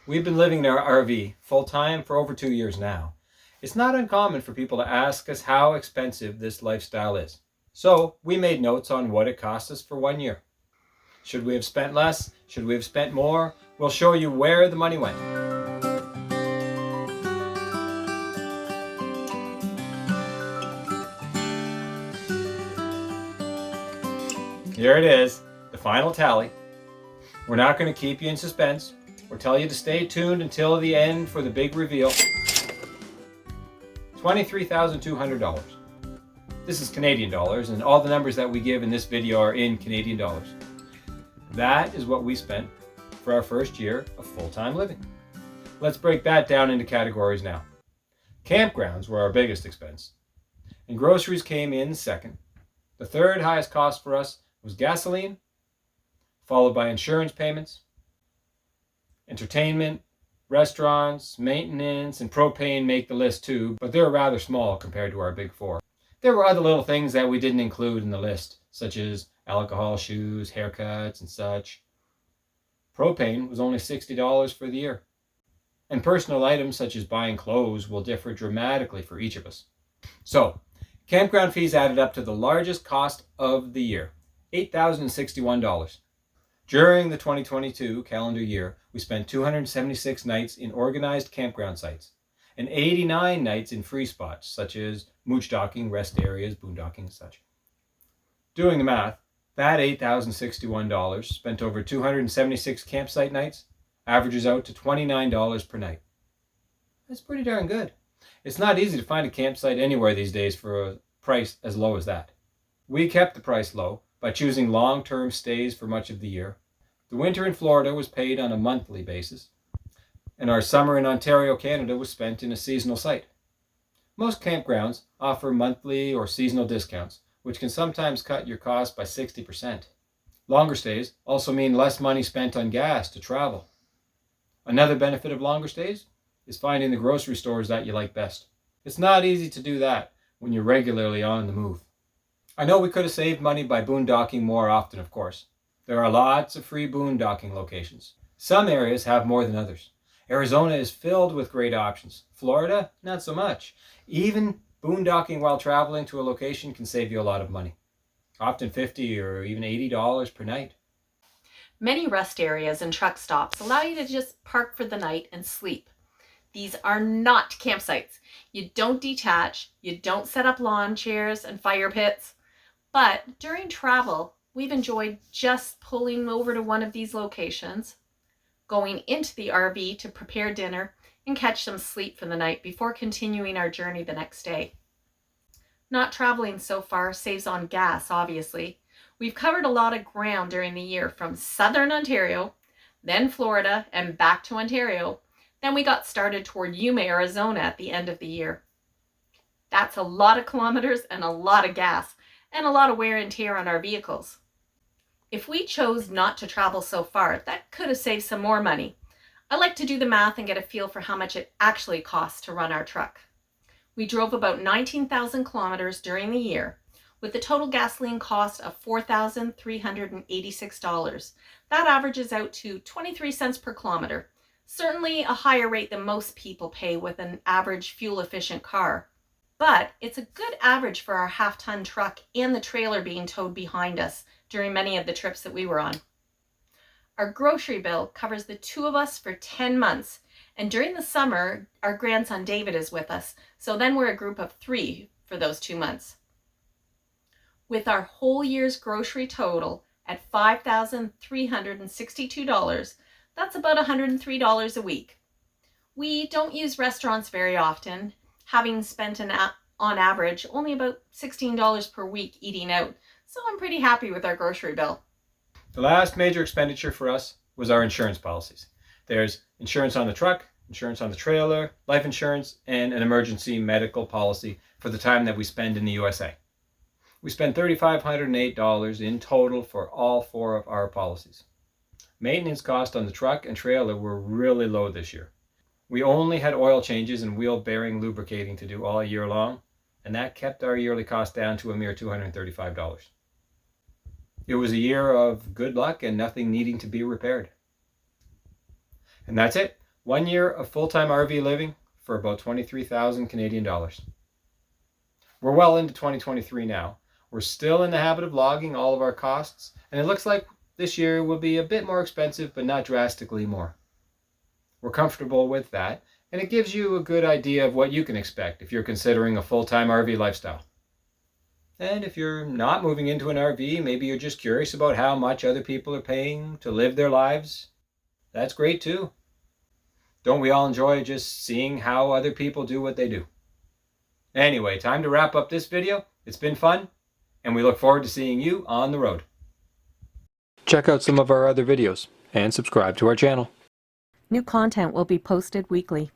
We've been living in our RV full-time for over 2 years now. It's not uncommon for people to ask us how expensive this lifestyle is. So we made notes on what it cost us for 1 year. Should we have spent less? Should we have spent more? We'll show you where the money went. Here it is, the final tally. We're not going to keep you in suspense or tell you to stay tuned until the end for the big reveal. $23,200. This is Canadian dollars, and all the numbers that we give in this video are in Canadian dollars. That is what we spent for our first year of full-time living. Let's break that down into categories now. Campgrounds were our biggest expense, and groceries came in second. The third highest cost for us was gasoline, followed by insurance payments, entertainment, restaurants, maintenance, and propane make the list too, but they're rather small compared to our big four. There were other little things that we didn't include in the list, such as alcohol, shoes, haircuts, and such. Propane was only $60 for the year. And personal items such as buying clothes will differ dramatically for each of us. So, campground fees added up to the largest cost of the year, $8,061. During the 2022 calendar year, we spent 276 nights in organized campground sites and 89 nights in free spots such as mooch docking, rest areas, boondocking, and such. Doing the math, that $8,061 spent over 276 campsite nights averages out to $29 per night. That's pretty darn good. It's not easy to find a campsite anywhere these days for a price as low as that. We kept the price low by choosing long-term stays for much of the year. The winter in Florida was paid on a monthly basis, and our summer in Ontario, Canada was spent in a seasonal site. Most campgrounds offer monthly or seasonal discounts, which can sometimes cut your cost by 60%. Longer stays also mean less money spent on gas to travel. Another benefit of longer stays is finding the grocery stores that you like best. It's not easy to do that when you're regularly on the move. I know we could have saved money by boondocking more often, of course. There are lots of free boondocking locations. Some areas have more than others. Arizona is filled with great options. Florida, not so much. Even boondocking while traveling to a location can save you a lot of money. Often $50 or even $80 per night. Many rest areas and truck stops allow you to just park for the night and sleep. These are not campsites. You don't detach, you don't set up lawn chairs and fire pits. But during travel, we've enjoyed just pulling over to one of these locations, going into the RV to prepare dinner and catch some sleep for the night before continuing our journey the next day. Not traveling so far saves on gas, obviously. We've covered a lot of ground during the year from southern Ontario, then Florida, and back to Ontario. Then we got started toward Yuma, Arizona at the end of the year. That's a lot of kilometers and a lot of gas, and a lot of wear and tear on our vehicles. If we chose not to travel so far, that could have saved some more money. I like to do the math and get a feel for how much it actually costs to run our truck. We drove about 19,000 kilometers during the year, with the total gasoline cost of $4,386. That averages out to 23 cents per kilometer. Certainly a higher rate than most people pay with an average fuel-efficient car. But it's a good average for our half-ton truck and the trailer being towed behind us during many of the trips that we were on. Our grocery bill covers the two of us for 10 months, and during the summer, our grandson David is with us, so then we're a group of 3 for those 2 months. With our whole year's grocery total at $5,362, that's about $103 a week. We don't use restaurants very often, having spent on average only about $16 per week eating out, so I'm pretty happy with our grocery bill. The last major expenditure for us was our insurance policies. There's insurance on the truck, insurance on the trailer, life insurance, and an emergency medical policy for the time that we spend in the USA. We spent $3,508 in total for all 4 of our policies. Maintenance costs on the truck and trailer were really low this year. We only had oil changes and wheel bearing lubricating to do all year long, and that kept our yearly cost down to a mere $235. It was a year of good luck and nothing needing to be repaired. And that's it. 1 year of full-time RV living for about 23,000 Canadian dollars. We're well into 2023 now. We're still in the habit of logging all of our costs, and it looks like this year will be a bit more expensive, but not drastically more. We're comfortable with that, and it gives you a good idea of what you can expect if you're considering a full-time RV lifestyle. And if you're not moving into an RV, maybe you're just curious about how much other people are paying to live their lives, that's great too. Don't we all enjoy just seeing how other people do what they do? Anyway, time to wrap up this video. It's been fun, and we look forward to seeing you on the road. Check out some of our other videos and subscribe to our channel. New content will be posted weekly.